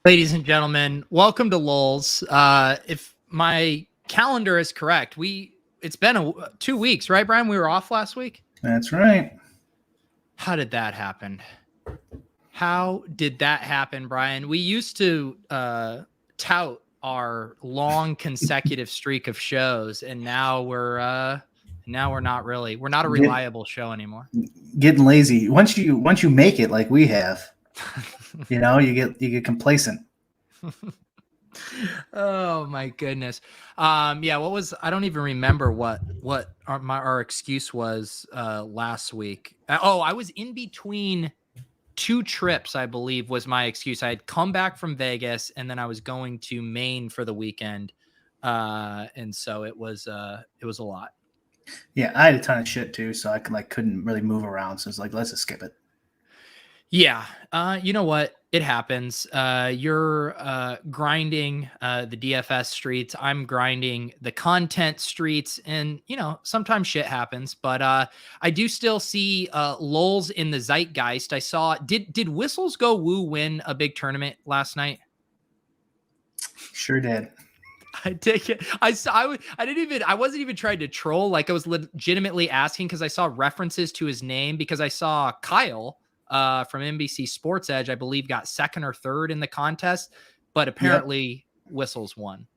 Ladies and gentlemen, welcome to Lolz. If my calendar is correct, it's been 2 weeks, right, Brian? We were off last week. That's right. How did that happen? Brian? We used to tout our long consecutive streak of shows, and now we're not really. We're not a reliable show anymore. Getting lazy. Once you make it like we have, you get complacent. Oh my goodness. I don't even remember what our excuse was last week. I was in between two trips, I believe was my excuse. I had come back from Vegas and then I was going to Maine for the weekend. And so it was a lot. Yeah, I had a ton of shit too, so I couldn't really move around. So it's like, let's just skip it. Yeah. You know what? It happens. You're grinding the DFS streets. I'm grinding the content streets, and sometimes shit happens. But I do still see Lolz in the zeitgeist. I saw. Did Whistles Go Woo win a big tournament last night? Sure did. I take it. I wasn't even trying to troll. Like I was legitimately asking because I saw references to his name because I saw Kyle from NBC Sports Edge, I believe, got second or third in the contest, but apparently Whistles won.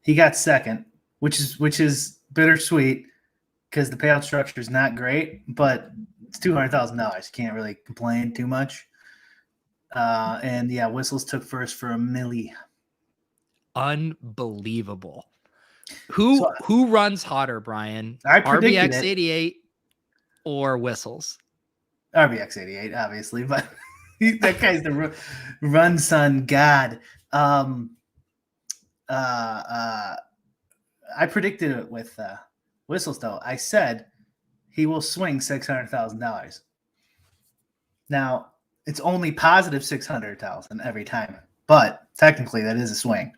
He got second, which is bittersweet because the payout structure is not great, but it's $200,000. You can't really complain too much. Whistles took first for $1 million. Unbelievable. Who runs hotter, Brian? I predicted RBX 88 or Whistles? RBX 88, obviously, but that guy's the run son god. I predicted it with Whistles, though. I said he will swing $600,000. Now, it's only positive $600,000 every time, but technically that is a swing.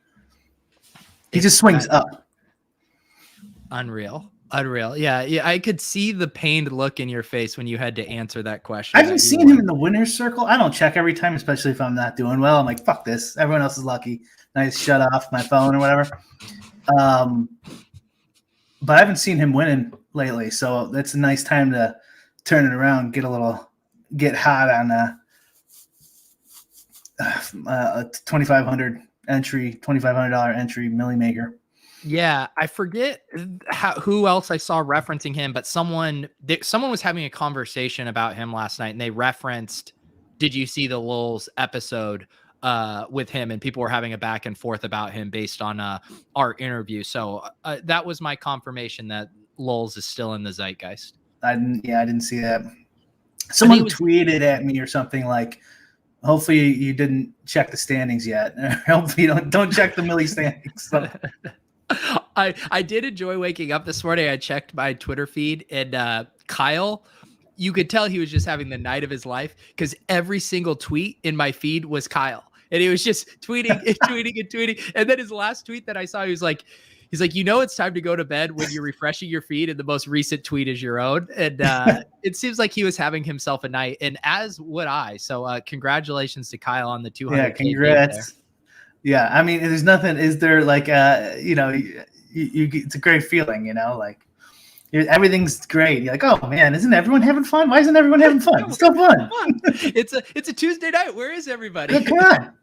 He just swings up. Unreal. Yeah. I could see the pained look in your face when you had to answer that question. I haven't seen him in the winner's circle. I don't check every time, especially if I'm not doing well. I'm like, fuck this. Everyone else is lucky. Nice, shut off my phone or whatever. But I haven't seen him winning lately, so that's a nice time to turn it around, get hot on a $2,500 entry milli maker. Yeah, I forget who else I saw referencing him, but someone was having a conversation about him last night, and they referenced, "Did you see the Lolz episode with him?" And people were having a back and forth about him based on our interview. So that was my confirmation that Lolz is still in the zeitgeist. I didn't see that. Someone tweeted at me or something like, "Hopefully you didn't check the standings yet. Hopefully you don't check the milli standings." So. I did enjoy waking up this morning. I checked my Twitter feed, and Kyle, you could tell he was just having the night of his life because every single tweet in my feed was Kyle, and he was just tweeting and tweeting and tweeting. And then his last tweet that I saw, he's like, it's time to go to bed when you're refreshing your feed, and the most recent tweet is your own. And it seems like he was having himself a night, and as would I. So congratulations to Kyle on the 200K. Yeah, congrats. Yeah, I mean, there's nothing. Is there like it's a great feeling, like everything's great. You're like, oh man, isn't everyone having fun? Why isn't everyone having fun? It's so fun. It's a Tuesday night. Where is everybody? Come on.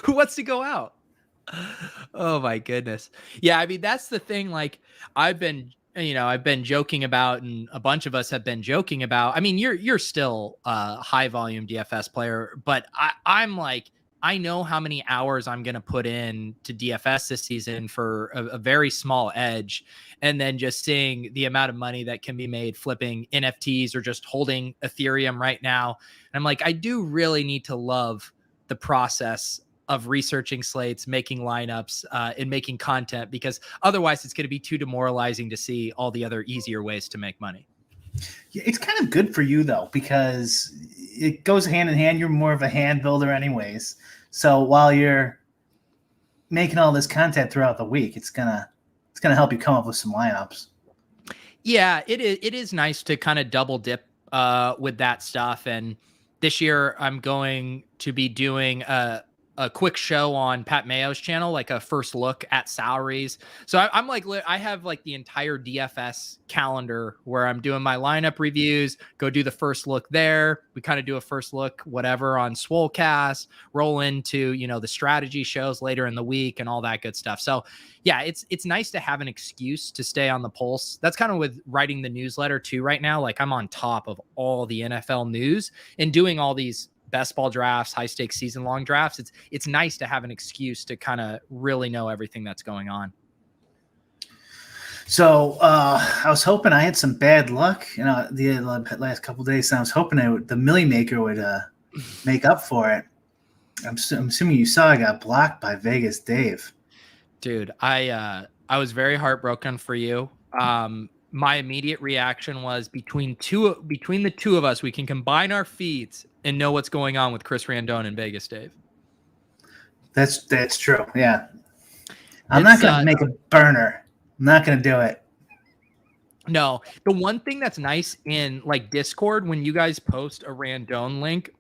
Who wants to go out? Oh my goodness. Yeah, I mean, that's the thing. Like, I've been joking about, and a bunch of us have been joking about. I mean, you're still a high volume DFS player, but I'm like, I know how many hours I'm going to put in to DFS this season for a very small edge. And then just seeing the amount of money that can be made flipping NFTs or just holding Ethereum right now. And I'm like, I do really need to love the process of researching slates, making lineups, and making content, because otherwise it's going to be too demoralizing to see all the other easier ways to make money. Yeah, it's kind of good for you though, because it goes hand in hand. You're more of a hand builder anyways. So while you're making all this content throughout the week, it's gonna help you come up with some lineups. Yeah, it is nice to kind of double dip with that stuff. And this year I'm going to be doing a quick show on Pat Mayo's channel, like a first look at salaries. So I'm like, I have like the entire DFS calendar where I'm doing my lineup reviews, go do the first look there. We kind of do a first look, whatever, on Swolecast, roll into, the strategy shows later in the week and all that good stuff. So yeah, it's nice to have an excuse to stay on the pulse. That's kind of with writing the newsletter too right now. Like I'm on top of all the NFL news and doing all these best ball drafts, high stakes season long drafts. It's nice to have an excuse to kind of really know everything that's going on. So I was hoping I had some bad luck, the last couple of days. And I was hoping the Millie Maker would make up for it. I'm assuming you saw I got blocked by Vegas Dave. Dude, I was very heartbroken for you. My immediate reaction was between the two of us, we can combine our feeds and know what's going on with Chris Randone and Vegas Dave. That's true. Yeah. I'm not going to make a burner. I'm not going to do it. No. The one thing that's nice in like Discord, when you guys post a Randone link,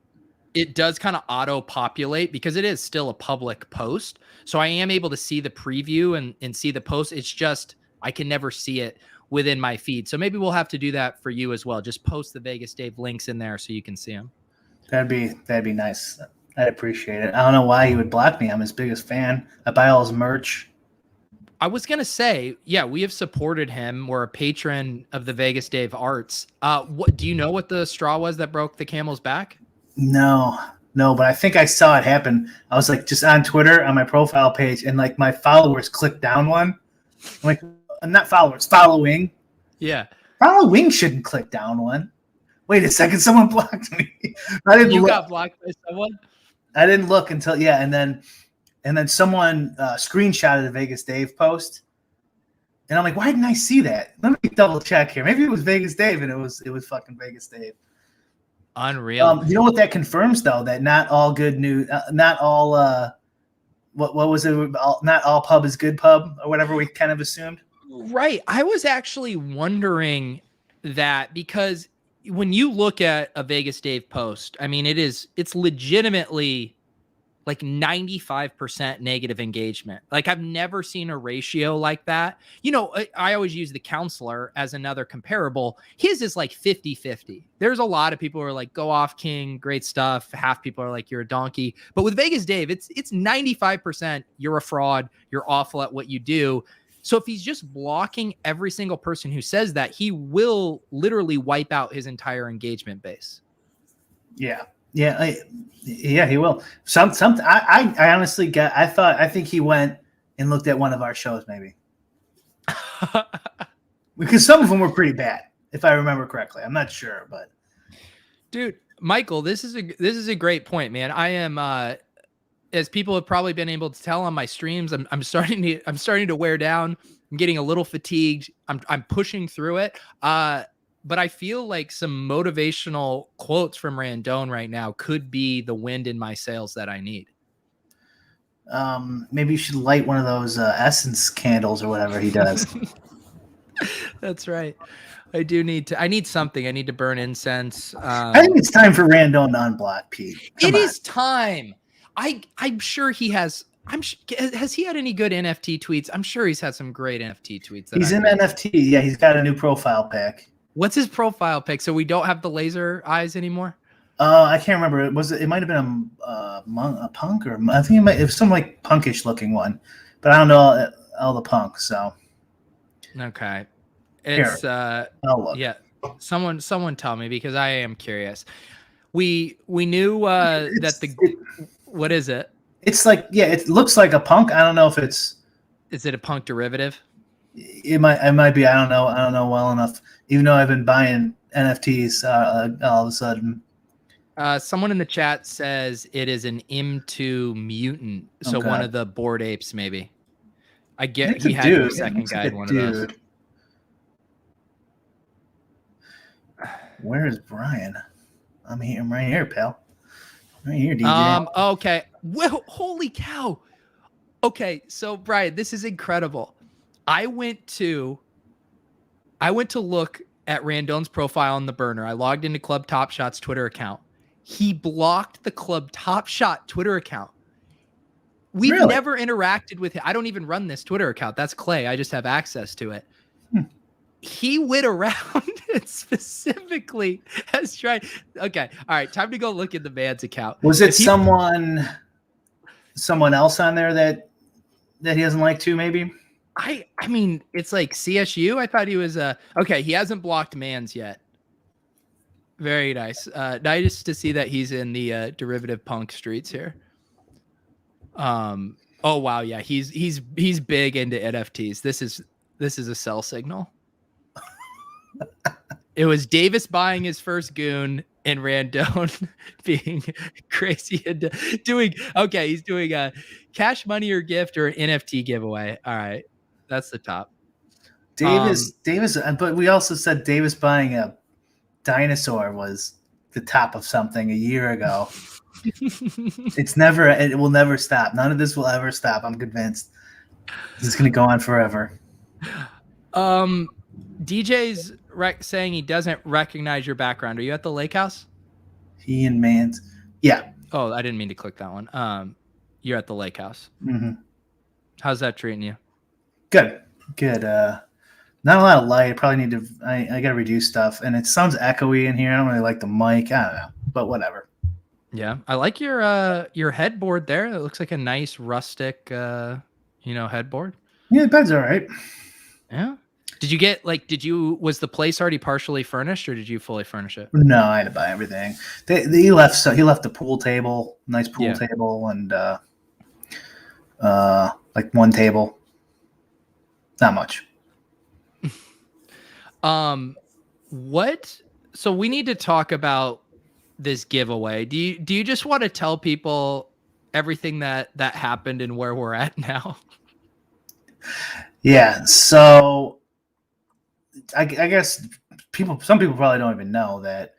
it does kind of auto populate because it is still a public post. So I am able to see the preview and see the post. It's just, I can never see it within my feed. So maybe we'll have to do that for you as well. Just post the Vegas Dave links in there so you can see them. That'd be nice. I'd appreciate it. I don't know why he would block me. I'm his biggest fan. I buy all his merch. I was going to say, yeah, we have supported him. We're a patron of the Vegas Dave Arts. What do you know what the straw was that broke the camel's back? No, but I think I saw it happen. I was like just on Twitter on my profile page, and like my followers clicked down one. I'm like, not followers, following. Yeah. Following shouldn't click down one. Wait a second, someone blocked me. I didn't. You got blocked by someone? I didn't look until and then someone screenshotted the Vegas Dave post, and I'm like, why didn't I see that? Let me double check here. Maybe it was Vegas Dave, and it was fucking Vegas Dave. Unreal. You know what that confirms though? That not all good news, not all what was it? Not all pub is good pub, or whatever we kind of assumed. Right. I was actually wondering that because when you look at a Vegas Dave post, I mean, it's legitimately like 95% negative engagement. Like I've never seen a ratio like that. I always use the counselor as another comparable. His is like 50-50. There's a lot of people who are like, go off king, great stuff. Half people are like, you're a donkey. But with Vegas Dave, it's 95%. You're a fraud. You're awful at what you do. So if he's just blocking every single person who says that, he will literally wipe out his entire engagement base. Yeah. Yeah, he will. I honestly I think he went and looked at one of our shows maybe. Because some of them were pretty bad, if I remember correctly. I'm not sure, but dude, Michael, this is a great point, man. I am as people have probably been able to tell on my streams, I'm starting to wear down. I'm getting a little fatigued. I'm pushing through it. But I feel like some motivational quotes from Randone right now could be the wind in my sails that I need. Maybe you should light one of those essence candles or whatever he does. That's right. I need something. I need to burn incense. I think it's time for Randone to unblock Pete. It is time. I'm sure he has. Has he had any good NFT tweets? I'm sure he's had some great NFT tweets. He's in NFT. Yeah, he's got a new profile pic. What's his profile pic? So we don't have the laser eyes anymore? I can't remember. It might have been a punk, or I think it was some like punkish looking one, but I don't know all the punk. So okay, it's I'll look. Yeah. Someone tell me because I am curious. We knew what is it? It's like it looks like a punk. I don't know if it's. Is it a punk derivative? It might be. I don't know well enough. Even though I've been buying NFTs all of a sudden. Someone in the chat says it is an M2 mutant. So one of the Bored Apes, maybe. I get he had a second guide one of those. Where is Brian? I'm right here, pal. Right here, DJ. Okay. Well, holy cow. Okay, so Brian, this is incredible. I went to look at Randone's profile on the burner. I logged into Club Top Shot's Twitter account. He blocked the Club Top Shot Twitter account. We've Really? never interacted with him. I don't even run this Twitter account. That's Clay. I just have access to it. He went around and specifically has tried. Okay. All right. Time to go look at the man's account. Was it someone else on there that he doesn't like too, maybe? I mean, it's like CSU. I thought he was okay. He hasn't blocked Mans yet. Very nice. Nice to see that he's in the derivative punk streets here. Oh wow, yeah, he's big into NFTs. This is a sell signal. It was Davis buying his first goon and Randone being crazy and doing okay. He's doing a cash money or gift or an NFT giveaway. All right, that's the top. Davis, but we also said Davis buying a dinosaur was the top of something a year ago. It will never stop. None of this will ever stop. I'm convinced. This is going to go on forever. DJ's saying he doesn't recognize your background. Are you at the lake house? He and Mans. Yeah. Oh, I didn't mean to click that one. You're at the lake house. Mm-hmm. How's that treating you? Good. Not a lot of light. I probably need to. I got to reduce stuff, and it sounds echoey in here. I don't really like the mic. I don't know, but whatever. Yeah, I like your headboard there. It looks like a nice rustic, headboard. Yeah, the bed's all right. Yeah. Was the place already partially furnished, or did you fully furnish it? No, I had to buy everything. He left the pool table, nice pool table, and like one table. Not much. So we need to talk about this giveaway. Do you just want to tell people everything that happened and where we're at now? Yeah. So I guess some people probably don't even know that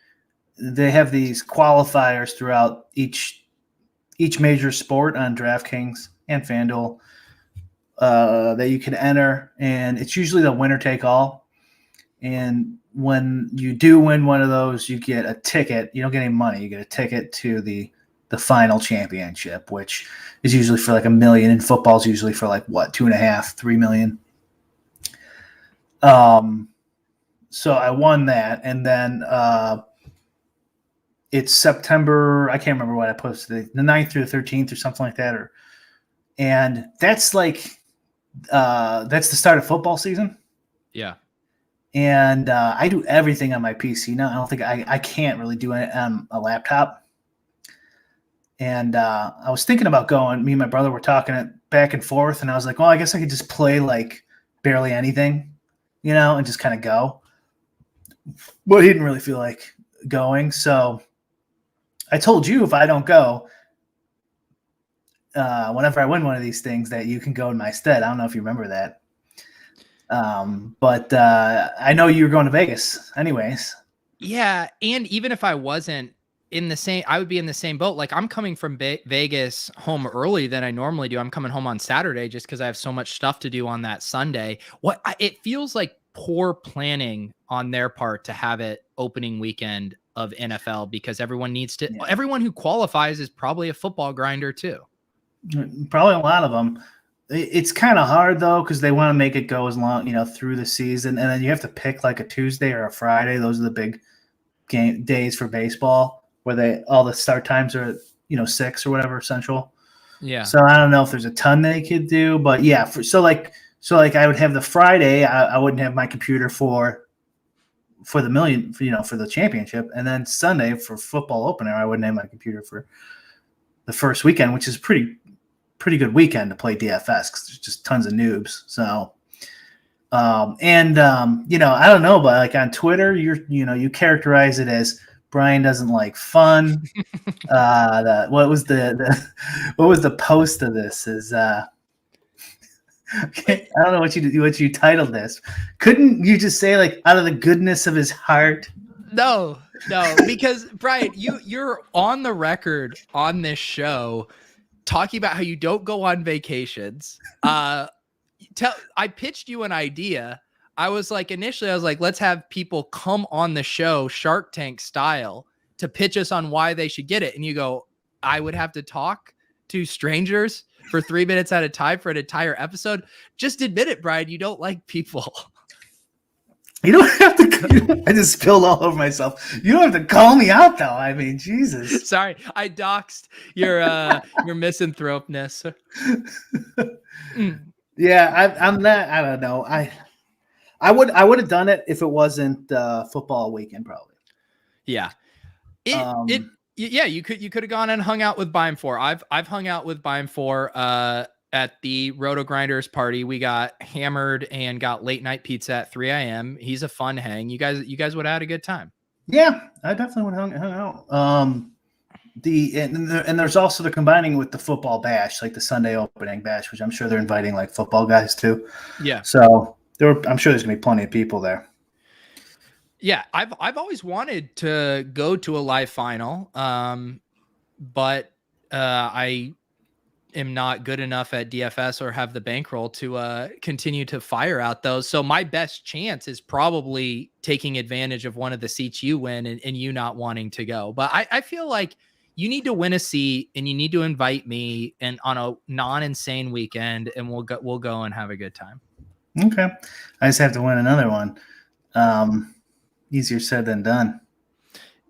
they have these qualifiers throughout each major sport on DraftKings and FanDuel that you can enter, and it's usually the winner take all. And when you do win one of those, you get a ticket. You don't get any money. You get a ticket to the final championship, which is usually for like $1 million. And football's usually for like what, 2.5, 3 million. So I won that, and then it's September. I can't remember what I posted, the 9th through the 13th or something like that. And that's like that's the start of football season. Yeah. And I do everything on my PC now. I don't think I can't really do it on a laptop. And I was thinking about going. Me and my brother were talking it back and forth, and I was like, well, I guess I could just play like barely anything, and just kind of go. But he didn't really feel like going, so I told you if I don't go, whenever I win one of these things, that you can go in my stead. I don't know if you remember that. But I know you were going to Vegas anyways. Yeah. And even if I wasn't I would be in the same boat. Like, I'm coming from Vegas home early than I normally do. I'm coming home on Saturday just because I have so much stuff to do on that Sunday. It feels like poor planning on their part to have it opening weekend of NFL, because everyone everyone who qualifies is probably a football grinder too. Probably a lot of them. It's kind of hard though, because they want to make it go as long, through the season, and then you have to pick like a Tuesday or a Friday. Those are the big game days for baseball, where all the start times are 6 or whatever Central. Yeah. So I don't know if there's a ton they could do, but yeah. So I would have the Friday. I wouldn't have my computer for the million, for the championship, and then Sunday for football opener, I wouldn't have my computer for the first weekend, which is pretty good weekend to play DFS because there's just tons of noobs. So, I don't know, but like on Twitter, you characterize it as Brian doesn't like fun. What was the post of this? Is okay, I don't know what you titled this. Couldn't you just say like out of the goodness of his heart? No, because Brian, you're on the record on this show talking about how you don't go on vacations. I pitched you an idea. Initially I was like, let's have people come on the show Shark Tank style to pitch us on why they should get it. And you go, I would have to talk to strangers for 3 minutes at a time for an entire episode, just admit it, Brian. You don't like people. You don't have to. I just spilled all over myself. You don't have to call me out, though. I mean, Jesus. Sorry, I doxed your misanthropeness. Yeah, I'm not. I don't know. I would have done it if it wasn't football weekend, probably. Yeah. Yeah, you could have gone and hung out with Bime 4. I've hung out with Bime 4 at the Roto Grinders party. We got hammered and got late night pizza at 3 a.m. He's a fun hang. You guys would have had a good time. Yeah, I definitely would have hung out. And there's also the combining with the football bash, like the Sunday opening bash, which I'm sure they're inviting like football guys too. Yeah. So I'm sure there's gonna be plenty of people there. Yeah, I've always wanted to go to a live final, but I am not good enough at DFS or have the bankroll to continue to fire out those. So my best chance is probably taking advantage of one of the seats you win and you not wanting to go. But I feel like you need to win a seat and you need to invite me and on a non-insane weekend, and we'll go and have a good time. Okay, I just have to win another one. Easier said than done.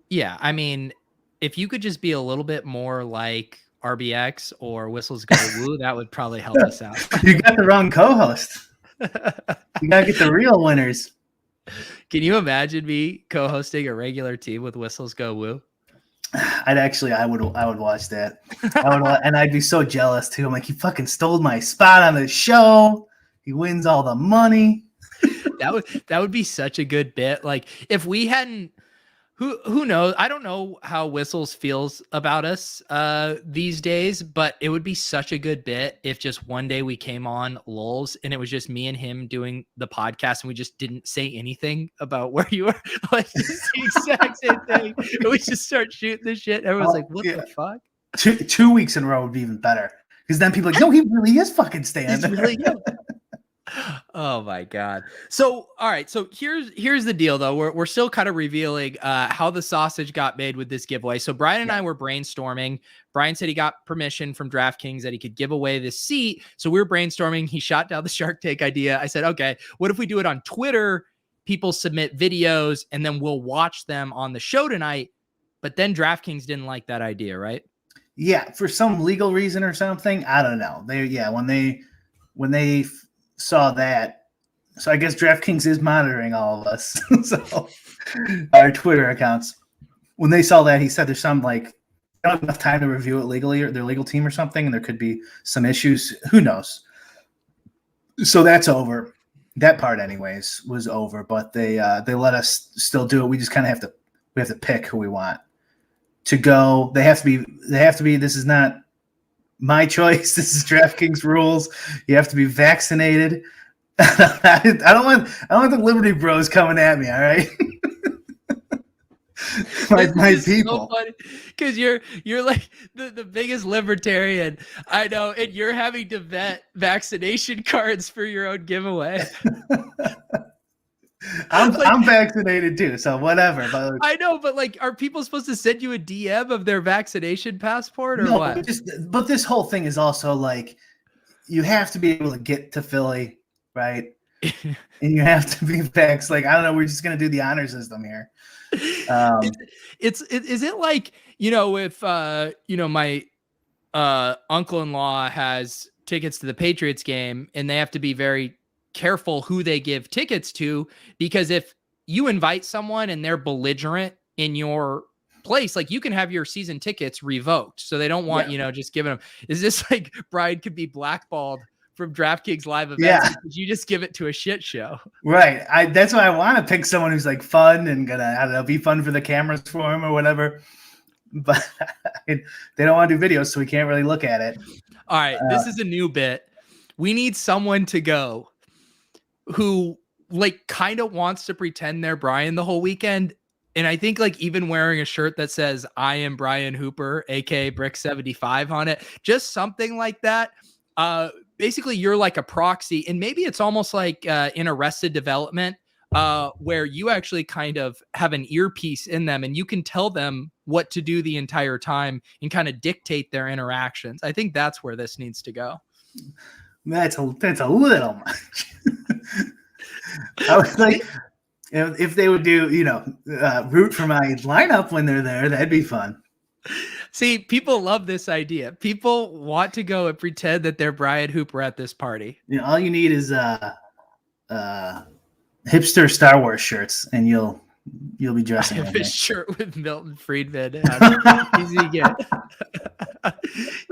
Yeah, I mean, if you could just be a little bit more like RBX or Whistles Go Woo, that would probably help us out. You got the wrong co-host. You gotta get the real winners. Can you imagine me co-hosting a regular team with Whistles Go Woo? I would watch that. And I'd be so jealous too. I'm like, he fucking stole my spot on the show. He wins all the money. That would be such a good bit. Like if we hadn't, who knows? I don't know how Whistles feels about us these days, but it would be such a good bit if just one day we came on Lolz and it was just me and him doing the podcast and we just didn't say anything about where you were. Like it's the exact same thing. And we just start shooting the shit. Everyone's like, what the fuck? 2 weeks in a row would be even better. Because then people are like, no, he really is fucking staying there. Really is. Oh my God. So, all right. So here's the deal though. We're still kind of revealing how the sausage got made with this giveaway. So Brian and I were brainstorming. Brian said he got permission from DraftKings that he could give away this seat. So we were brainstorming. He shot down the Shark Tank idea. I said, okay, what if we do it on Twitter? People submit videos and then we'll watch them on the show tonight. But then DraftKings didn't like that idea, right? Yeah. For some legal reason or something. I don't know. When they saw that, so I guess DraftKings is monitoring all of us. So our Twitter accounts, when they saw that, he said there's some like not have enough time to review it legally or their legal team or something, and there could be some issues. Who knows? So that's over. That part, anyways, was over. But they let us still do it. We just kind of have to pick who we want to go. They have to be. This is not my choice. This is DraftKings rules. You have to be vaccinated. I don't want the Liberty Bros coming at me. All right, my people. So because you're like the biggest libertarian I know, and you're having to vet vaccination cards for your own giveaway. I'm vaccinated too, so whatever. But I know, but like, are people supposed to send you a DM of their vaccination passport or no, what? But this whole thing is also like, you have to be able to get to Philly, right? And you have to be vaxxed. Like, I don't know, we're just gonna do the honor system here. Is it like, if my uncle-in-law has tickets to the Patriots game and they have to be very careful who they give tickets to, because if you invite someone and they're belligerent in your place, like you can have your season tickets revoked. So they don't want, just giving them. Is this like Brian could be blackballed from DraftKings live events because you just give it to a shit show? Right. That's why I want to pick someone who's like fun and gonna, I don't know, be fun for the cameras for him or whatever. But they don't want to do videos, so we can't really look at it. All right. This is a new bit. We need someone to go who like kind of wants to pretend they're Brian the whole weekend. And I think like even wearing a shirt that says I am Brian Hooper, aka Brick 75 on it, just something like that. Basically you're like a proxy, and maybe it's almost like in Arrested Development where you actually kind of have an earpiece in them and you can tell them what to do the entire time and kind of dictate their interactions. I think that's where this needs to go. That's a little much. I was like, if they would do, root for my lineup when they're there, that'd be fun. See, people love this idea. People want to go and pretend that they're Brian Hooper at this party. All you need is hipster Star Wars shirts, and you'll be dressing. I have like a that. shirt with Milton Friedman. Easy to get.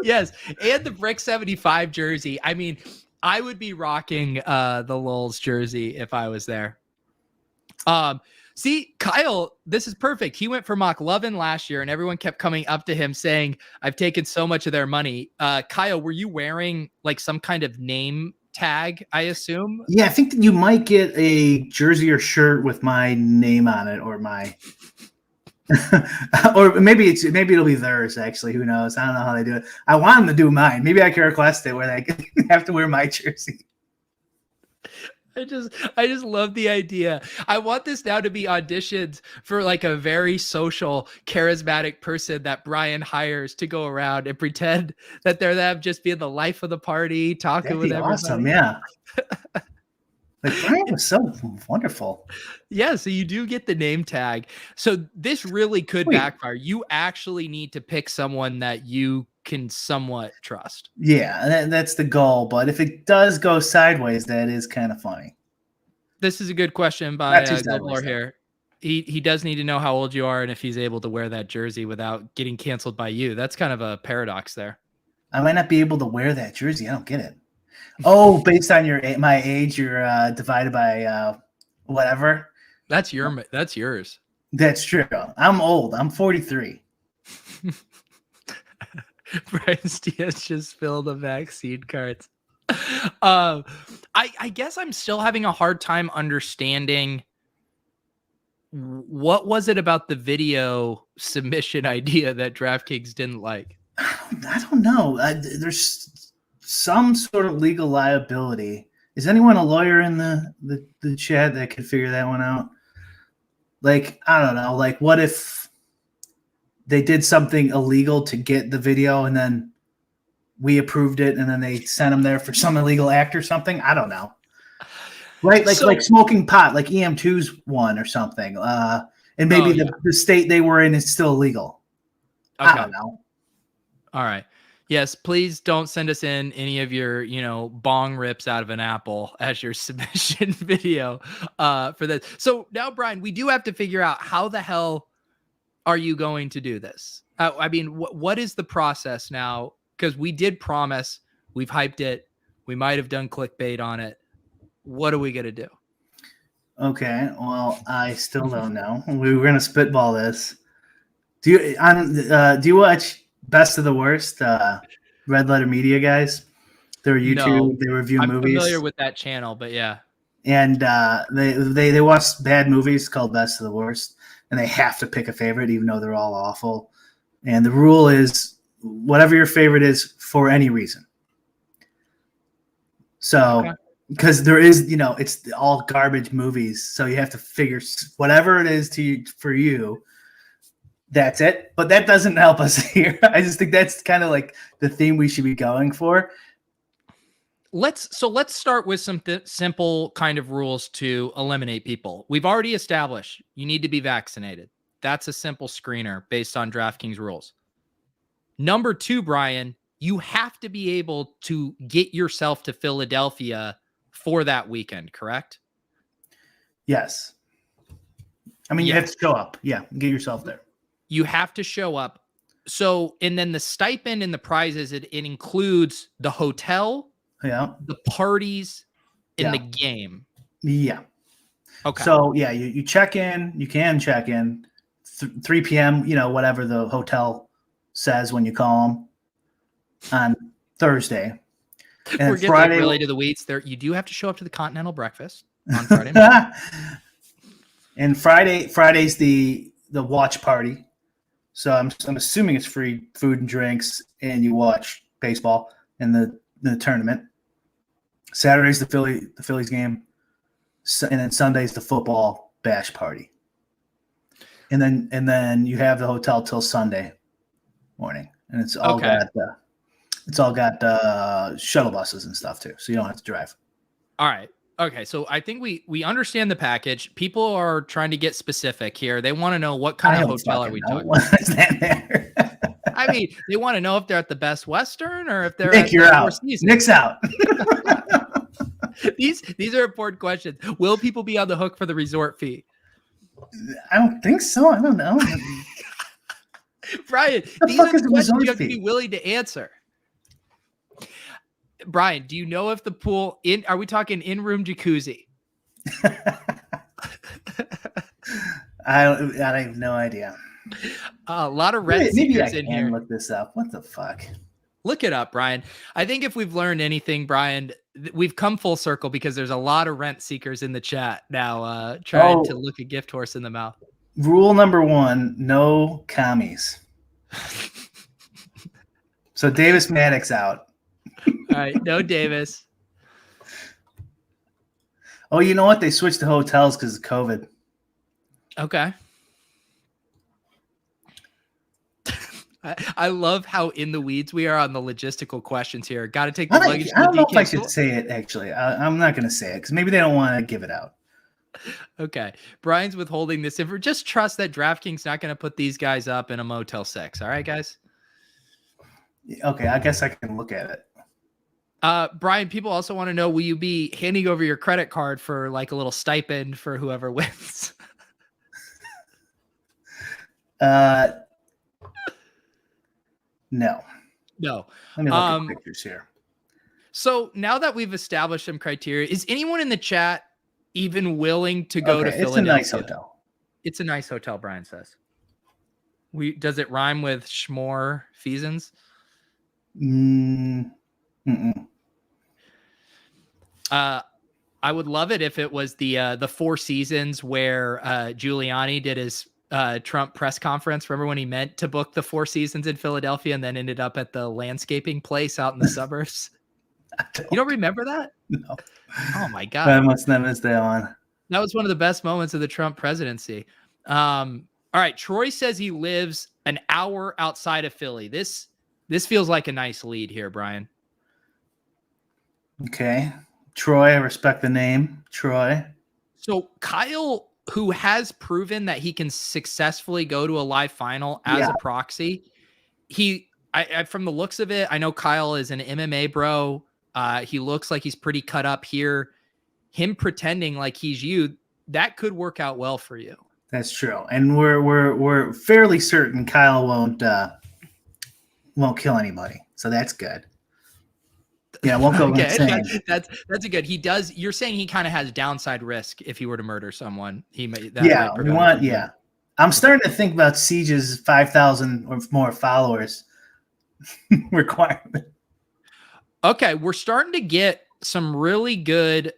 Yes, and the Brick 75 jersey. I mean, I would be rocking the Lolz jersey if I was there. See, Kyle, this is perfect. He went for McLovin last year, and everyone kept coming up to him saying, "I've taken so much of their money." Kyle, were you wearing like some kind of name tag, I assume? Yeah, I think that you might get a jersey or shirt with my name on it, or my, or maybe it'll be theirs. Actually, who knows? I don't know how they do it. I want them to do mine. Maybe I can request it where they have to wear my jersey. I just love the idea. I want this now to be auditions for like a very social, charismatic person that Brian hires to go around and pretend that they're them, just being the life of the party, talking with everybody. Awesome, yeah. Like Brian was so wonderful. Yeah, so you do get the name tag. So this really could backfire. You actually need to pick someone that you can somewhat trust. Yeah, that's the goal. But if it does go sideways, that is kind of funny. This is a good question by Global here. He does need to know how old you are and if he's able to wear that jersey without getting canceled by you. That's kind of a paradox there. I might not be able to wear that jersey. I don't get it. Oh, based on my age, you're divided by whatever. That's yours. That's true. I'm old. I'm 43. Brian Diaz just filled the vaccine cards. I guess I'm still having a hard time understanding what was it about the video submission idea that DraftKings didn't like. I don't know. There's some sort of legal liability. Is anyone a lawyer in the chat that could figure that one out? Like, I don't know. Like, what if they did something illegal to get the video and then we approved it and then they sent them there for some illegal act or something? I don't know. Right? Like smoking pot, like EM2's one or something. And maybe the state they were in is still illegal. Okay. I don't know. All right. Yes, please don't send us in any of your, bong rips out of an apple as your submission video for this. So now, Brian, we do have to figure out how the hell are you going to do this? I mean, what is the process now? Because we did promise, we've hyped it. We might have done clickbait on it. What are we going to do? Okay. Well, I still don't know. We were going to spitball this. Do you watch Best of the Worst? Red Letter Media guys. They're YouTube. No, they review movies. I'm familiar with that channel, but yeah. And they watch bad movies called Best of the Worst, and they have to pick a favorite, even though they're all awful. And the rule is whatever your favorite is for any reason. So, because there is, it's all garbage movies, so you have to figure whatever it is for you. That's it. But that doesn't help us here. I just think that's kind of like the theme we should be going for. Let's start with some simple kind of rules to eliminate people. We've already established you need to be vaccinated. That's a simple screener based on DraftKings rules. Number 2, Brian, you have to be able to get yourself to Philadelphia for that weekend, correct? Yes. I mean, you have to show up. Yeah, get yourself there. You have to show up. So, and then the stipend and the prizes, it includes the hotel, the parties, and the game. Yeah. Okay. So, yeah, you check in. You can check in 3 p.m., whatever the hotel says when you call them on Thursday. And we're getting Friday, really to the weeds there. You do have to show up to the continental breakfast on Friday night. And Friday's the watch party. So I'm assuming it's free food and drinks, and you watch baseball in the tournament. Saturday's the Phillies game. and then Sunday's the football bash party. And then you have the hotel till Sunday morning, and it's all got shuttle buses and stuff too, so you don't have to drive. All right. Okay, so I think we understand the package. People are trying to get specific here. They want to know what kind of hotel are we talking about. What does that matter? I mean, they want to know if they're at the Best Western or if they're Nick, at you're the out. Four Seasons. Nick's out. These are important questions. Will people be on the hook for the resort fee? I don't think so. I don't know. Brian, these are the questions you have to be willing to answer. Brian, do you know if the pool are we talking in-room jacuzzi? I have no idea. A lot of rent seekers in here. Look this up. What the fuck? Look it up, Brian. I think if we've learned anything, Brian, we've come full circle because there's a lot of rent seekers in the chat now trying to look a gift horse in the mouth. Rule number 1, no commies. So Davis Maddox out. All right, no Davis. Oh, you know what? They switched to hotels because of COVID. Okay. I love how in the weeds we are on the logistical questions here. Got to take the luggage. I don't know if I should say it, actually. I'm not going to say it because maybe they don't want to give it out. Okay. Brian's withholding this info. Just trust that DraftKings not going to put these guys up in a Motel 6. All right, guys? Okay, I guess I can look at it. Brian, people also want to know, will you be handing over your credit card for like a little stipend for whoever wins? No. No. Let me look at pictures here. So now that we've established some criteria, is anyone in the chat even willing to go to Philadelphia? It's a nice hotel. It's a nice hotel, Brian says. Does it rhyme with Schmore Feasons? I would love it if it was the Four Seasons where Giuliani did his Trump press conference. Remember when he meant to book the Four Seasons in Philadelphia and then ended up at the landscaping place out in the suburbs? You don't remember that? No. Oh my God. I must have missed that one. That was one of the best moments of the Trump presidency. All right. Troy says he lives an hour outside of Philly. This feels like a nice lead here, Brian. Okay. Troy, I respect the name. Troy. So Kyle, who has proven that he can successfully go to a live final as a proxy, I from the looks of it, I know Kyle is an MMA bro. He looks like he's pretty cut up here. Him pretending like he's you, that could work out well for you. That's true, and we're fairly certain Kyle won't kill anybody, so that's good. Yeah, won't go insane. That's a good. He does. You're saying he kind of has downside risk if he were to murder someone. He may. I'm starting to think about Siege's 5,000 or more followers requirement. Okay, we're starting to get some really good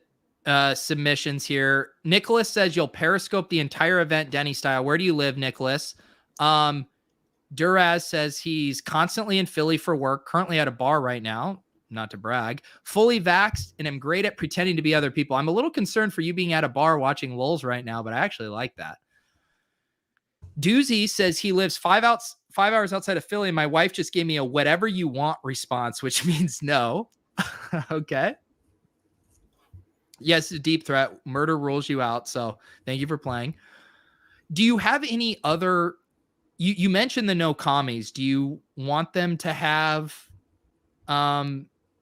submissions here. Nicholas says you'll periscope the entire event Denny style. Where do you live, Nicholas? Duraz says he's constantly in Philly for work, currently at a bar right now. Not to brag, fully vaxxed, and am great at pretending to be other people. I'm a little concerned for you being at a bar watching Lolz right now, but I actually like that. Doozy says he lives 5 hours outside of Philly. And my wife just gave me a whatever you want response, which means no. Okay. Yes, Adeepthret. Murder rules you out. So thank you for playing. Do you have any other? You mentioned the no commies. Do you want them to have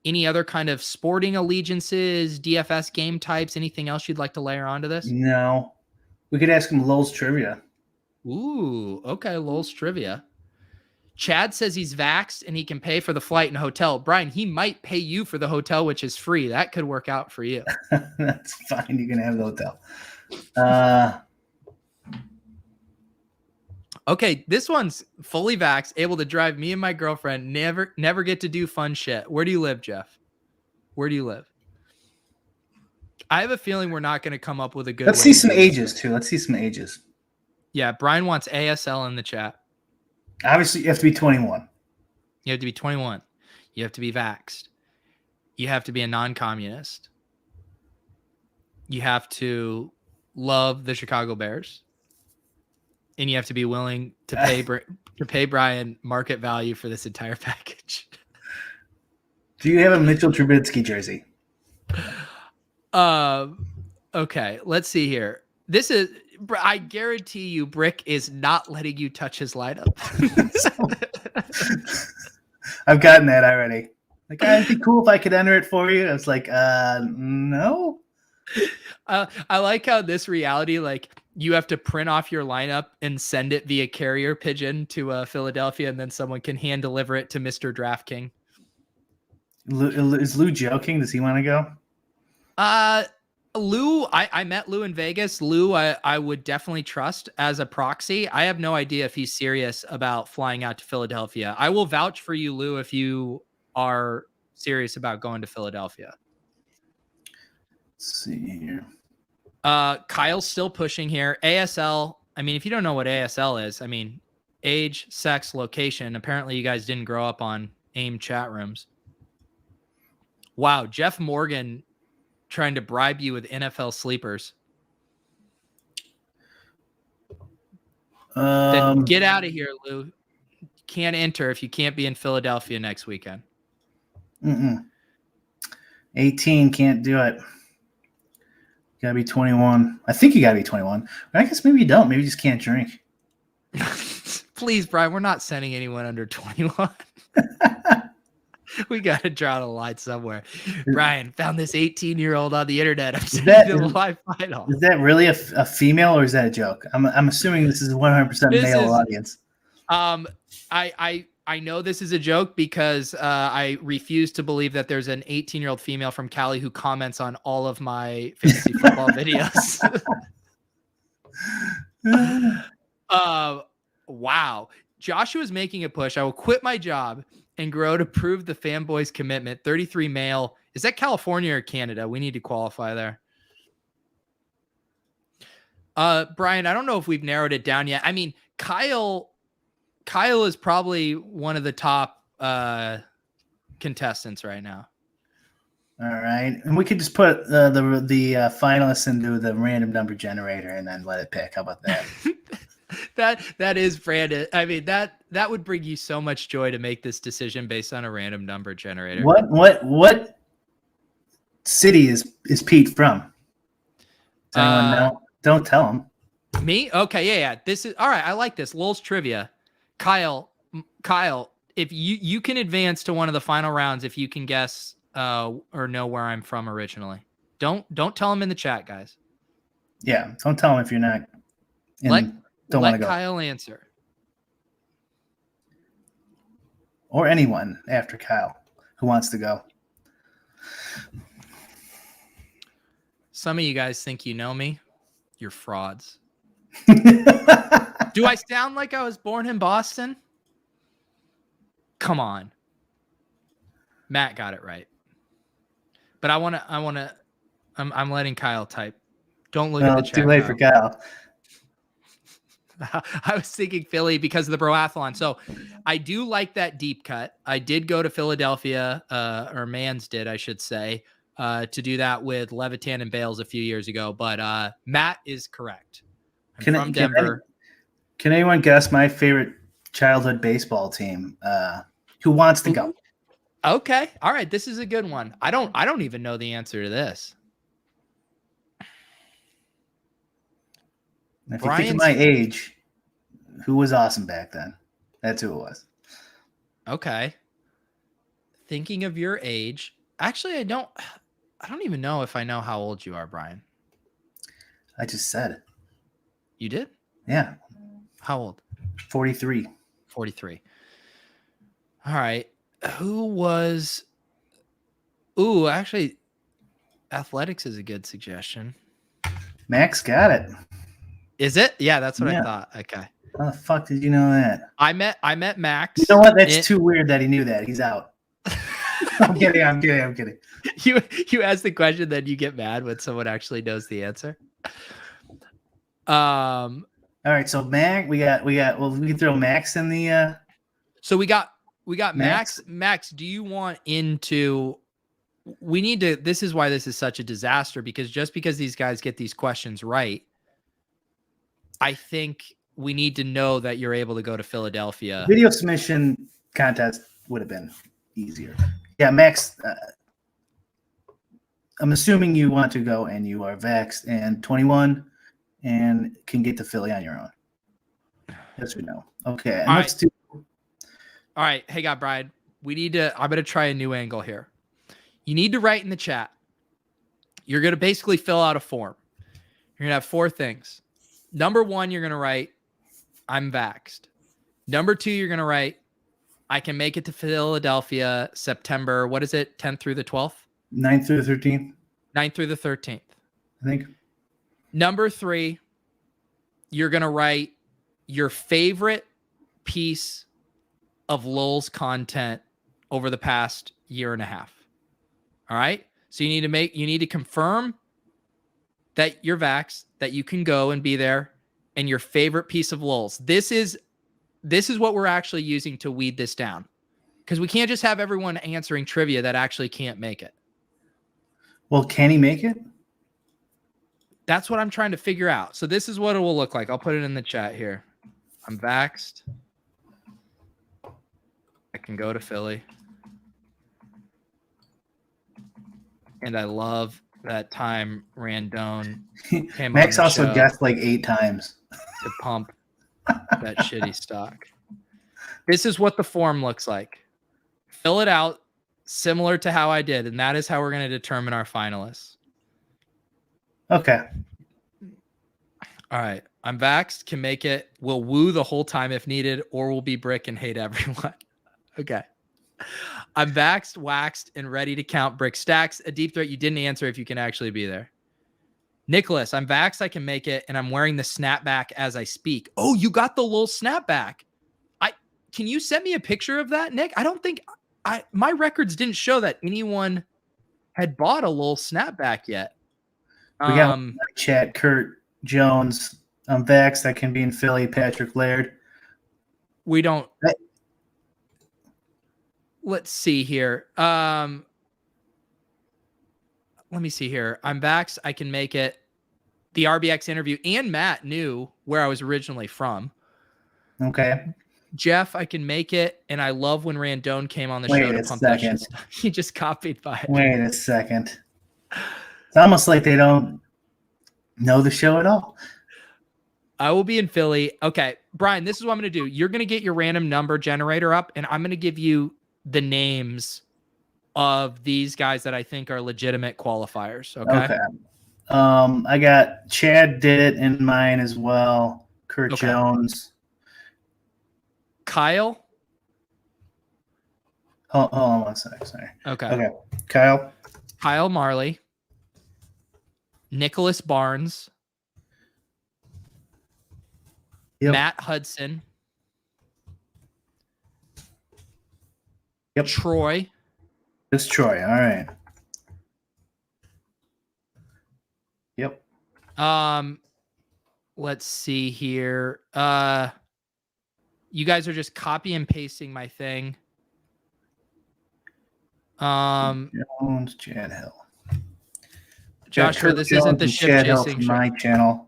any other kind of sporting allegiances, DFS game types, anything else you'd like to layer onto this? No. We could ask him Lolz trivia. Ooh, okay, Lolz trivia. Chad says he's vaxxed and he can pay for the flight and hotel. Brian, he might pay you for the hotel, which is free. That could work out for you. That's fine. You can have the hotel. Okay, this one's fully vaxxed, able to drive me and my girlfriend, never get to do fun shit. Where do you live, Jeff? Where do you live? I have a feeling we're not going to come up with a good. Let's see some ages, too. Let's see some ages. Yeah, Brian wants ASL in the chat. Obviously, you have to be 21. You have to be 21. You have to be vaxxed. You have to be a non-communist. you have to love the Chicago Bears, and you have to be willing to pay Brian market value for this entire package. Do you have a Mitchell Trubisky jersey? Okay, let's see here. This is, I guarantee you, Brick is not letting you touch his lineup. I've gotten that already. Like, it'd be cool if I could enter it for you. I was like, no. I like how this reality, like, you have to print off your lineup and send it via carrier pigeon to Philadelphia, and then someone can hand deliver it to Mr. DraftKings. Is Lou joking? Does he want to go? Lou, I met Lou in Vegas. Lou, I would definitely trust as a proxy. I have no idea if he's serious about flying out to Philadelphia. I will vouch for you, Lou, if you are serious about going to Philadelphia. Let's see here. Kyle's still pushing here. ASL. I mean, if you don't know what ASL is, I mean, age, sex, location. Apparently you guys didn't grow up on AIM chat rooms. Wow. Jeff Morgan trying to bribe you with NFL sleepers. Then get out of here, Lou. Can't enter if you can't be in Philadelphia next weekend. 18, can't do it. You gotta be 21. I think you gotta be 21. But I guess maybe you don't. Maybe you just can't drink. Please, Brian, we're not sending anyone under 21. We got to draw the line somewhere. Brian found this 18-year-old on the internet. I'm sending to the live final. Is that really a female, or is that a joke? I'm assuming this is 100% male audience. I know this is a joke because I refuse to believe that there's an 18-year-old female from Cali who comments on all of my fantasy football videos. Wow. Joshua's making a push. I will quit my job and grow to prove the fanboys' commitment. 33 male. Is that California or Canada? We need to qualify there. Brian, I don't know if we've narrowed it down yet. I mean, Kyle is probably one of the top contestants right now. All right. And we could just put the finalists into the random number generator and then let it pick. How about that? That is Brandon. I mean, that would bring you so much joy to make this decision based on a random number generator. What city is Pete from? Does anyone know? Don't tell him. Me? Okay, yeah. This is all right. I like this. Lolz trivia. Kyle, if you can advance to one of the final rounds if you can guess or know where I'm from originally. Don't tell him in the chat, guys. Yeah, don't tell him if you're not. Don't want to go. Kyle answer. Or anyone after Kyle who wants to go. Some of you guys think you know me. You're frauds. Do I sound like I was born in Boston? Come on. Matt got it right. But I'm letting Kyle type. Don't look at the chat. Too late for Kyle. I was thinking Philly because of the broathlon. So I do like that deep cut. I did go to Philadelphia, or Mans did, I should say, to do that with Levitan and Bales a few years ago. But Matt is correct. I'm from Denver. Can anyone guess my favorite childhood baseball team? Who wants to go? Okay. All right. This is a good one. I don't even know the answer to this. If you think of my age, who was awesome back then? That's who it was. Okay. Thinking of your age. Actually, I don't even know if I know how old you are, Brian. I just said it. You did? Yeah. How old? 43. 43. All right. Who was... Ooh, actually, athletics is a good suggestion. Max got it. Is it? Yeah, that's what I thought. Okay. How the fuck did you know that? I met Max. You know what? That's too weird that he knew that. He's out. I'm kidding. You ask the question, then you get mad when someone actually knows the answer. All right, so Max, we can throw Max in the So we got Max. Max, do you want into we need to, this is why this is such a disaster, because just because these guys get these questions right, I think we need to know that you're able to go to Philadelphia. Video submission contest would have been easier. Yeah, Max, I'm assuming you want to go and you are vaxxed and 21 and can get to Philly on your own. Yes or no? Okay. And let's do. All right. Hey, God, Bride, I'm going to try a new angle here. You need to write in the chat. You're going to basically fill out a form. You're going to have 4 things. Number 1, you're going to write, I'm vaxxed. Number 2, you're going to write, I can make it to Philadelphia September, what is it, 10th through the 12th? 9th through the 13th. 9th through the 13th. I think. Number 3, you're going to write your favorite piece of Lolz content over the past year and a half. All right. So you need to confirm that you're vaxxed, that you can go and be there, and your favorite piece of Lolz. This is what we're actually using to weed this down, because we can't just have everyone answering trivia that actually can't make it. Well, can he make it? That's what I'm trying to figure out. So this is what it will look like. I'll put it in the chat here. I'm vaxxed. I can go to Philly. And I love that time Randone came Max on the also show guessed like 8 times to pump that shitty stock. This is what the form looks like. Fill it out similar to how I did, and that is how we're going to determine our finalists. Okay. All right. I'm vaxxed, can make it. We'll woo the whole time if needed, or we'll be brick and hate everyone. Okay. I'm vaxxed, waxed, and ready to count brick stacks. Adeepthret, you didn't answer if you can actually be there. Nicholas, I'm vaxxed, I can make it, and I'm wearing the snapback as I speak. Oh, you got the little snapback. Can you send me a picture of that, Nick? I don't think my records didn't show that anyone had bought a little snapback yet. We got chat. Kurt Jones. I'm vaxxed. I can be in Philly. Patrick Laird. We don't. Let's see here. Let me see here. I'm vaxxed. I can make it. The RBX interview, and Matt knew where I was originally from. Okay. Jeff, I can make it, and I love when Randone came on the show to pump that shit. He just copied by it. Wait a second. It's almost like they don't know the show at all. I will be in Philly. Okay, Brian, this is what I'm going to do. You're going to get your random number generator up, and I'm going to give you the names of these guys that I think are legitimate qualifiers. Okay. I got Chad did it in mine as well. Kurt Jones. Kyle. Hold on 1 sec. Sorry. Okay. Kyle Marley. Nicholas Barnes. Yep. Matt Hudson. Yep. Troy. It's Troy. All right. Yep. Let's see here. You guys are just copy and pasting my thing. Jones, Chad Hill. Joshua, this isn't the ship chasing show. My channel.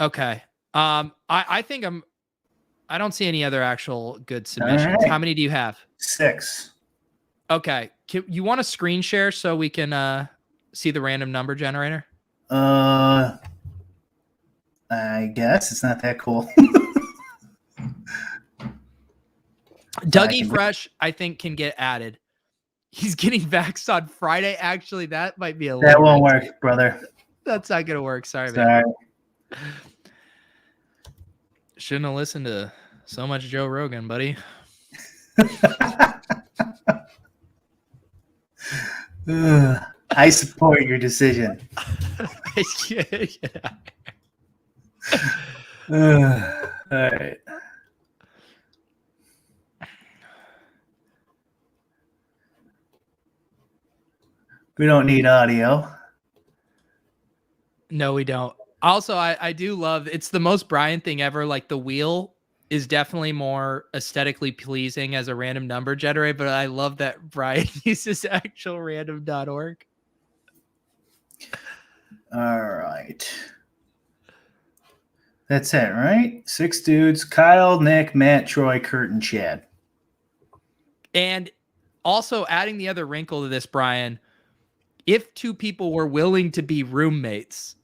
Okay. I think I don't see any other actual good submissions. Right. How many do you have? 6. Okay. You want to screen share so we can see the random number generator? I guess it's not that cool. Dougie Fresh, I think, can get added. He's getting vaxxed on Friday. Actually, that might be a little. That won't work, brother. That's not gonna work. Sorry, man. Shouldn't have listened to so much Joe Rogan, buddy. I support your decision. Yeah. All right. We don't need audio. No, we don't. Also, I do love, it's the most Brian thing ever, like the wheel is definitely more aesthetically pleasing as a random number generator, but I love that Brian uses actual random.org. All right. That's it, right? 6 dudes: Kyle, Nick, Matt, Troy, Kurt, and Chad. And also adding the other wrinkle to this, Brian, if 2 people were willing to be roommates,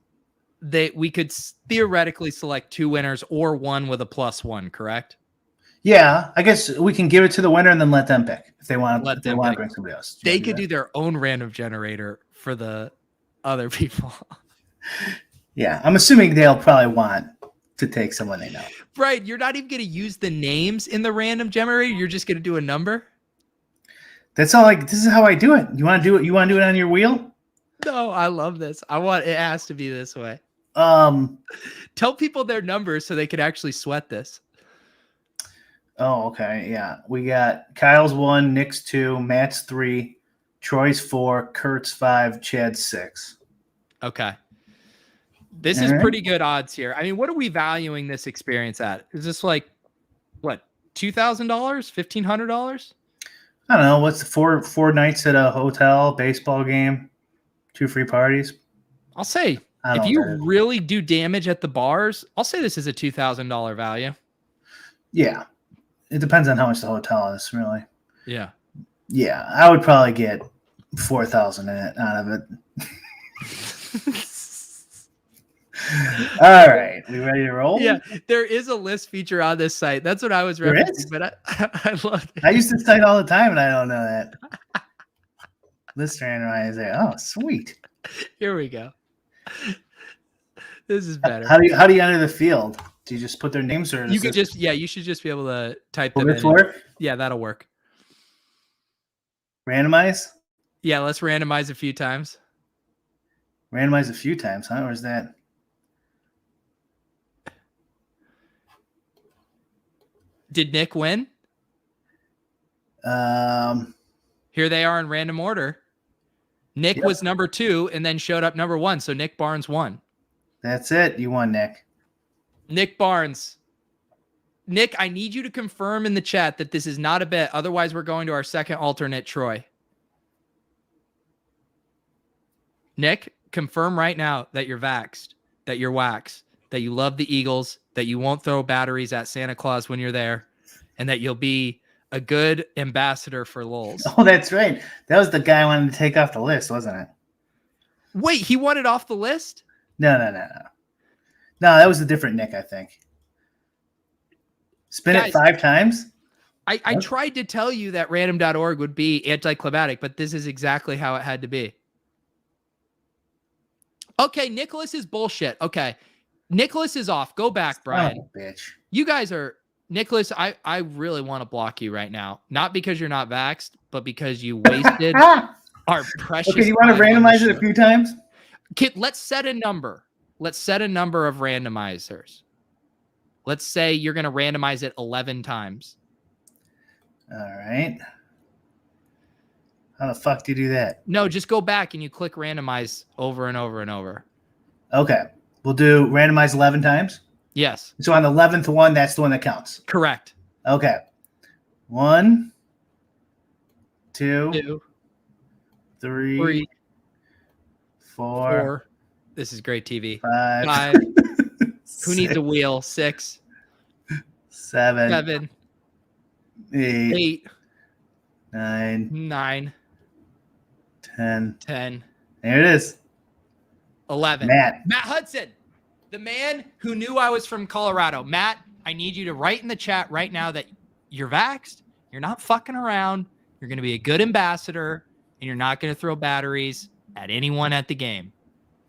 we could theoretically select 2 winners or 1 with a +1, correct? Yeah, I guess we can give it to the winner and then let them pick if they want to bring somebody else. They could do their own random generator for the other people. Yeah, I'm assuming they'll probably want to take someone they know. Right, you're not even going to use the names in the random generator. You're just going to do a number. That's all. Like, this is how I do it. You want to do it? You want to do it on your wheel? No, I love this. It has to be this way. Tell people their numbers so they can actually sweat this. Oh, okay. Yeah. We got Kyle's 1, Nick's 2, Matt's 3, Troy's 4, Kurt's 5, Chad's 6. Okay. This is pretty good odds here. I mean, what are we valuing this experience at? Is this like, what, $2,000, $1,500? I don't know. What's the 4 nights at a hotel, baseball game, 2 free parties? I'll say, if you really do damage at the bars, I'll say this is a $2,000 value. Yeah. It depends on how much the hotel is, really. Yeah. Yeah. I would probably get 4,000 in it out of it. All right. We ready to roll? Yeah. There is a list feature on this site. That's what I was referencing, but I love it. I use this site all the time and I don't know that. List randomizer. Oh, sweet. Here we go. This is better. How do you enter the field? Do you just put their names or you could just you should just be able to type them in. Will this work? Yeah, that'll work. Randomize? Yeah, let's randomize a few times. Randomize a few times, huh? Or is that? Did Nick win? Here they are in random order. Nick was number 2 and then showed up number 1. So Nick Barnes won. That's it. You won, Nick. Nick Barnes. Nick, I need you to confirm in the chat that this is not a bet. Otherwise, we're going to our second alternate, Troy. Nick, confirm right now that you're vaxxed, that you're waxed, that you love the Eagles, that you won't throw batteries at Santa Claus when you're there, and that you'll be a good ambassador for Lolz. Oh, that's right. That was the guy I wanted to take off the list, wasn't it? Wait, he wanted off the list? No. No, that was a different Nick, I think. Spin it 5 times? I tried to tell you that random.org would be anticlimactic, but this is exactly how it had to be. Okay, Nicholas is bullshit. Okay. Nicholas is off. Go back, Brian. Oh, bitch. You guys are... Nicholas, I really want to block you right now. Not because you're not vaxxed, but because you wasted our precious... Okay, you want to randomize it a few times? Okay, let's set a number. Let's set a number of randomizers. Let's say you're going to randomize it 11 times. All right. How the fuck do you do that? No, just go back and you click randomize over and over and over. Okay. We'll do randomize 11 times? Yes. So on the 11th one, that's the one that counts? Correct. Okay. 1, 2, 3, 4. This is great TV. 5. Who needs a wheel? 6. 7. 8. 9. 10. There it is. 11. Matt Hudson, the man who knew I was from Colorado. Matt, I need you to write in the chat right now that you're vaxxed. You're not fucking around. You're going to be a good ambassador, and you're not going to throw batteries at anyone at the game.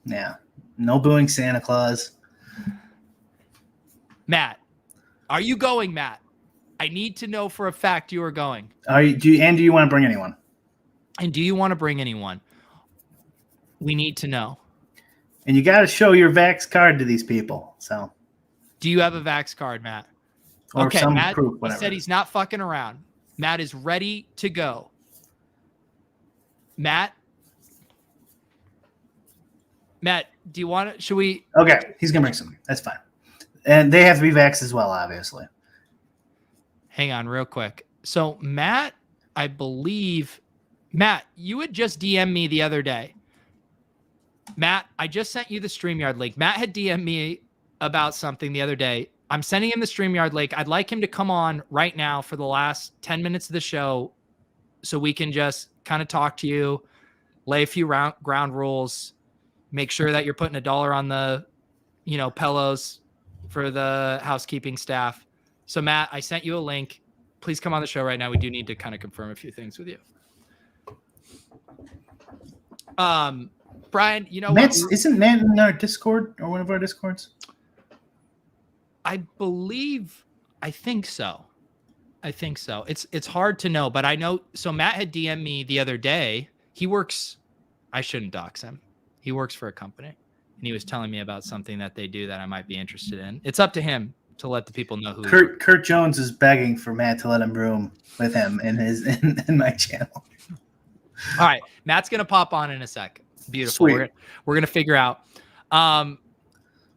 Yeah. No booing Santa Claus. Matt, are you going, Matt? I need to know for a fact you are going. Do you want to bring anyone? And do you want to bring anyone? We need to know. And you got to show your vax card to these people. So, do you have a vax card, Matt? Or okay, some Matt. Proof, he said he's not fucking around. Matt is ready to go. Matt, do you want to? Should we? Okay, he's gonna bring something. That's fine. And they have to be vaxxed as well, obviously. hang on real quick. So Matt, I believe, Matt, you had just DM'd me the other day. Matt, I just sent you the StreamYard link. Matt had DM'd me about something the other day. I'm sending him the StreamYard link. I'd like him to come on right now for the last 10 minutes of the show so we can just kind of talk to you, lay a few ground rules, make sure that you're putting $1 on the, pillows for the housekeeping staff. So Matt, I sent you a link. Please come on the show right now. We do need to kind of confirm a few things with you. Brian, isn't Matt in our Discord or one of our Discords? I think so. It's hard to know, but I know. So Matt had DM'd me the other day. I shouldn't dox him. He works for a company, and he was telling me about something that they do that I might be interested in. It's up to him to let the people know who. Kurt Jones is begging for Matt to let him room with him in my channel. All right, Matt's gonna pop on in a sec. Beautiful. Sweet. We're gonna figure out.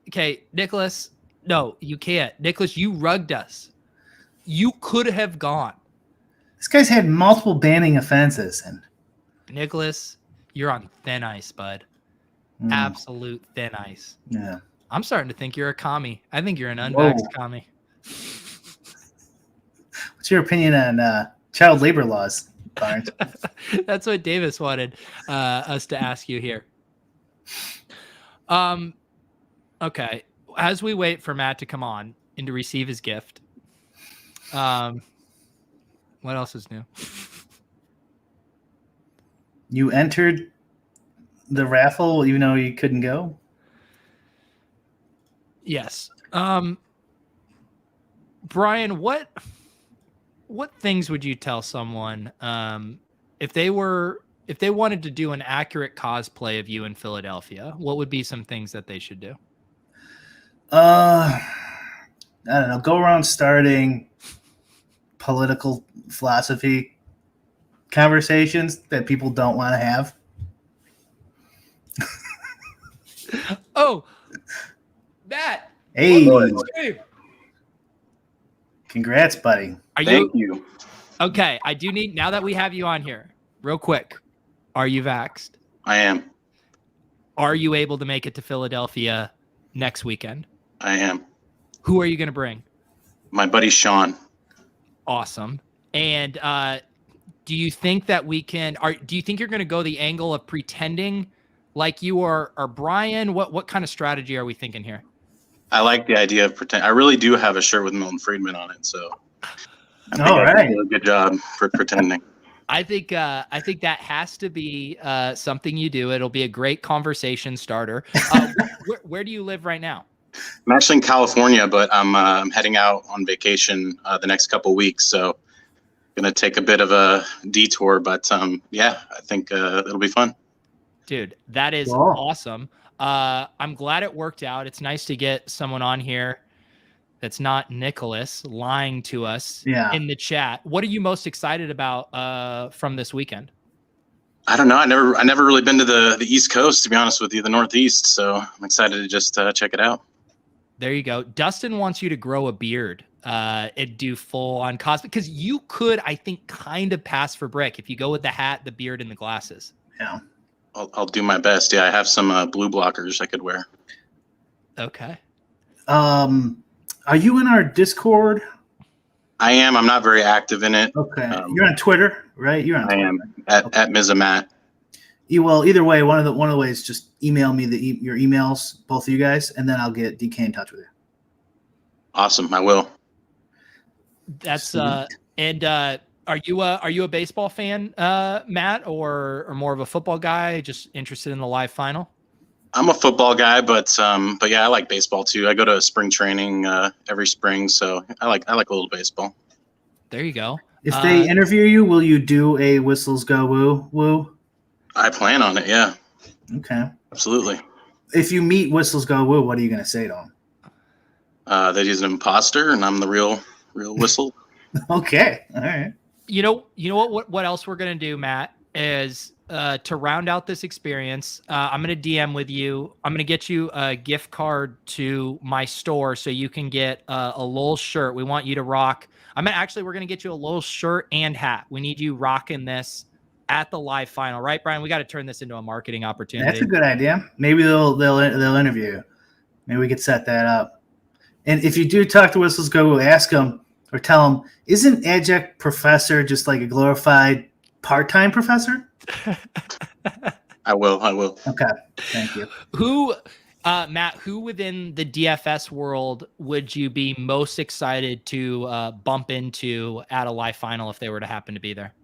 Okay, Nicholas. No, you can't. Nicholas, you rugged us. You could have gone. This guy's had multiple banning offenses, and Nicholas, you're on thin ice, bud. Absolute thin ice. Yeah. I'm starting to think you're a commie. I think you're an unvaxxed commie. What's your opinion on child labor laws, Barnes? That's what Davis wanted us to ask you here. Okay. As we wait for Matt to come on and to receive his gift, what else is new? You entered the raffle even though you couldn't go? Yes. Brian, what things would you tell someone if they wanted to do an accurate cosplay of you in Philadelphia? What would be some things that they should do? I don't know. Go around starting political philosophy conversations that people don't want to have. Oh, Matt. Hey. Congrats, buddy. Thank you. Okay, I do need, now that we have you on here, real quick, are you vaxxed? I am. Are you able to make it to Philadelphia next weekend? I am. Who are you going to bring? My buddy Sean. Awesome. And do you think that do you think you're going to go the angle of pretending like you are Brian? What kind of strategy are we thinking here? I like the idea of pretend. I really do have a shirt with Milton Friedman on it, so I think all I right. did a good job for pretending. I think that has to be something you do. It'll be a great conversation starter. Where do you live right now? I'm actually in California, but I'm heading out on vacation the next couple weeks, so gonna take a bit of a detour. But yeah, I think it'll be fun. Dude, that is awesome. I'm glad it worked out. It's nice to get someone on here that's not Nicholas lying to us in the chat. What are you most excited about from this weekend? I don't know. I never really been to the East Coast, to be honest with you, the Northeast. So I'm excited to just check it out. There you go. Dustin wants you to grow a beard and do full on cosplay, because you could, I think, kind of pass for Brick if you go with the hat, the beard, and the glasses. Yeah. I'll do my best. Yeah, I have some blue blockers I could wear. Okay. Are you in our Discord? I am. I'm not very active in it. Okay. You're on Twitter, right? You're on Twitter. I am at Mizamat. Well, either way, one of the ways, just email me your emails, both of you guys, and then I'll get DK in touch with you. Awesome. I will. That's and are you a baseball fan, Matt, or more of a football guy, just interested in the live final? I'm a football guy, but yeah, I like baseball too. I go to spring training every spring, so I like a little baseball. There you go. If they interview you, will you do a Whistles Go Woo? I plan on it. Yeah. Okay. Absolutely. If you meet Whistles Go Woo, what are you going to say to him? That he's an imposter and I'm the real Whistle. Okay. All right. You know what else we're going to do, Matt, is to round out this experience, I'm going to DM with you. I'm going to get you a gift card to my store so you can get a Lolz shirt. We want you to rock. We're going to get you a Lolz shirt and hat. We need you rocking this at the live final, right, Brian? We got to turn this into a marketing opportunity. That's a good idea. Maybe they'll interview you. Maybe we could set that up. And if you do talk to Whistles Go, ask them or tell them, isn't adjunct professor just like a glorified part-time professor? I will. Okay. Thank you. Matt, who within the DFS world would you be most excited to bump into at a live final if they were to happen to be there?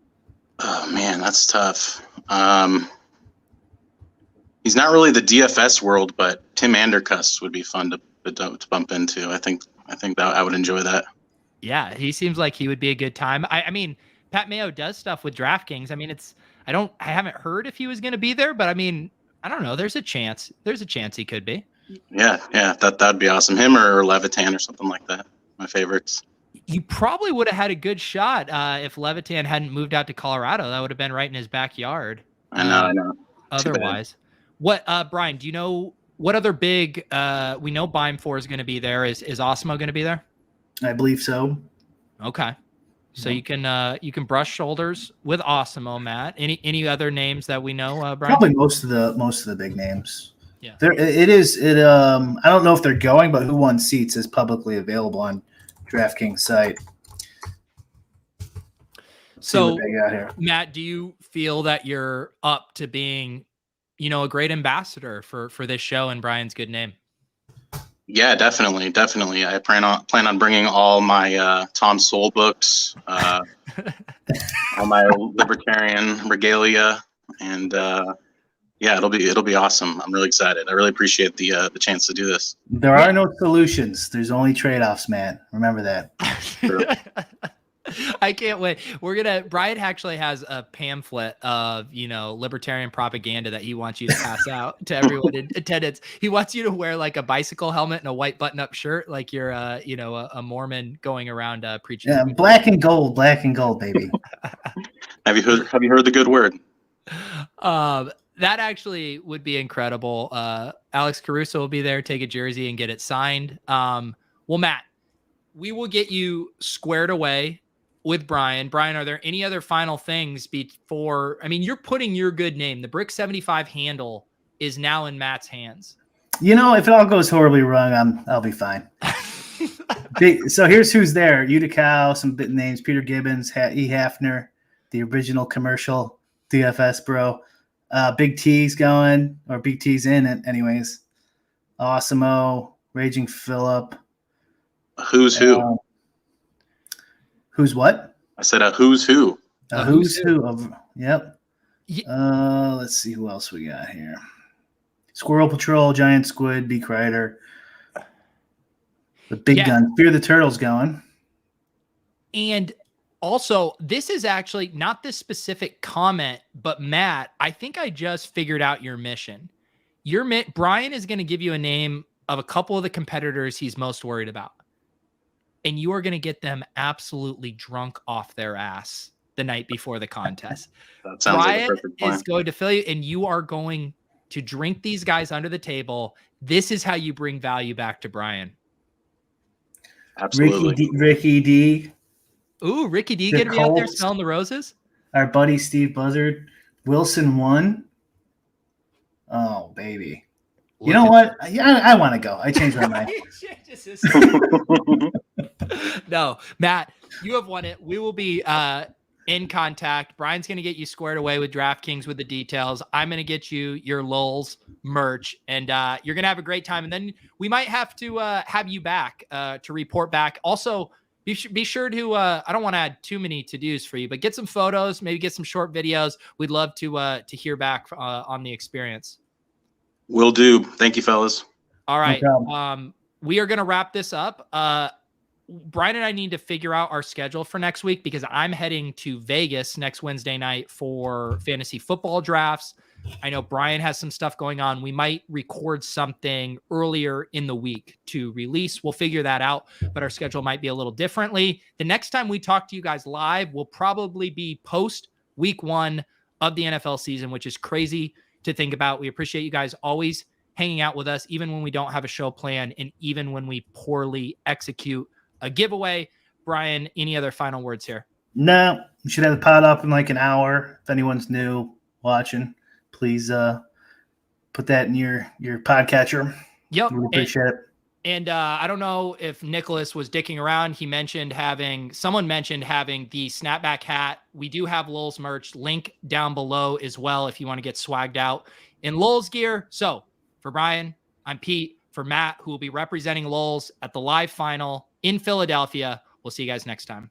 Oh man, that's tough. He's not really the DFS world, but Tim Andercuss would be fun to bump into. I think that I would enjoy that. Yeah, he seems like he would be a good time. I mean, Pat Mayo does stuff with DraftKings. I mean, I haven't heard if he was going to be there, but I mean, I don't know. There's a chance he could be. Yeah, that'd be awesome. Him or Levitan or something like that. My favorites. You probably would have had a good shot if Levitan hadn't moved out to Colorado. That would have been right in his backyard. I know. Otherwise, what Brian? Do you know what other big? We know Beimfor is going to be there. Is Osmo going to be there? I believe so. Okay. So you can brush shoulders with Osmo, Matt. Any other names that we know, Brian? Probably most of the big names. Yeah. I don't know if they're going, but Who Won Seats is publicly available on DraftKings site. So Matt, do you feel that you're up to being, a great ambassador for this show and Brian's good name? Yeah, definitely. I plan on bringing all my Tom Sowell books, all my libertarian regalia, and it'll be awesome. I'm really excited. I really appreciate the chance to do this. There are no solutions. There's only trade-offs, man. Remember that. True. I can't wait. Brian actually has a pamphlet of, libertarian propaganda that he wants you to pass out to everyone in attendance. He wants you to wear like a bicycle helmet and a white button-up shirt, like you're a Mormon going around preaching. Yeah, black and gold, baby. Have you heard the good word? That actually would be incredible. Alex Caruso will be there, take a jersey and get it signed. Well, Matt, we will get you squared away with Brian. Brian, are there any other final things before? I mean, you're putting your good name. The Brick 75 handle is now in Matt's hands. If it all goes horribly wrong, I'll be fine. So here's who's there. Utica, some bit names: Peter Gibbons, E. Hafner, the original commercial DFS bro. Big T's going, or Big T's in it, anyways. Osmo, Raging Phillip. Who's who? Who's what? I said a who's who. Who's who of yep. Let's see who else we got here. Squirrel Patrol, Giant Squid, B. Kreider. The big gun. Fear the Turtles going. And also, this is actually not this specific comment, but Matt, I think I just figured out your mission. Brian is going to give you a name of a couple of the competitors he's most worried about. And you are going to get them absolutely drunk off their ass the night before the contest. That sounds Brian like a perfect plan. is going to fill you, and you are going to drink these guys under the table. This is how you bring value back to Brian. Absolutely. Ricky D. Ooh, Ricky D going to be out there smelling the roses? Our buddy Steve Buzzard. Wilson won. Oh, baby. You know what? I want to go. I changed my mind. No, Matt, you have won it. We will be in contact. Brian's going to get you squared away with DraftKings with the details. I'm going to get you your Lolz merch, and you're going to have a great time. And then we might have to have you back to report back. Also, be sure to, I don't want to add too many to-dos for you, but get some photos, maybe get some short videos. We'd love to hear back on the experience. Will do. Thank you, fellas. All right. We are going to wrap this up. Brian and I need to figure out our schedule for next week because I'm heading to Vegas next Wednesday night for fantasy football drafts. I know Brian has some stuff going on. We might record something earlier in the week to release. We'll figure that out, but our schedule might be a little differently. The next time we talk to you guys live will probably be post week 1 of the NFL season, which is crazy to think about. We appreciate you guys always hanging out with us, even when we don't have a show plan and even when we poorly execute a giveaway. Brian, any other final words here? No, you should have the pod up in like an hour. If anyone's new watching, please put that in your podcatcher. Yep. We appreciate it. And I don't know if Nicholas was dicking around. Someone mentioned having the snapback hat. We do have Lolz merch. Link down below as well if you want to get swagged out in Lolz gear. So for Brian, I'm Pete. For Matt, who will be representing Lolz at the live final in Philadelphia. We'll see you guys next time.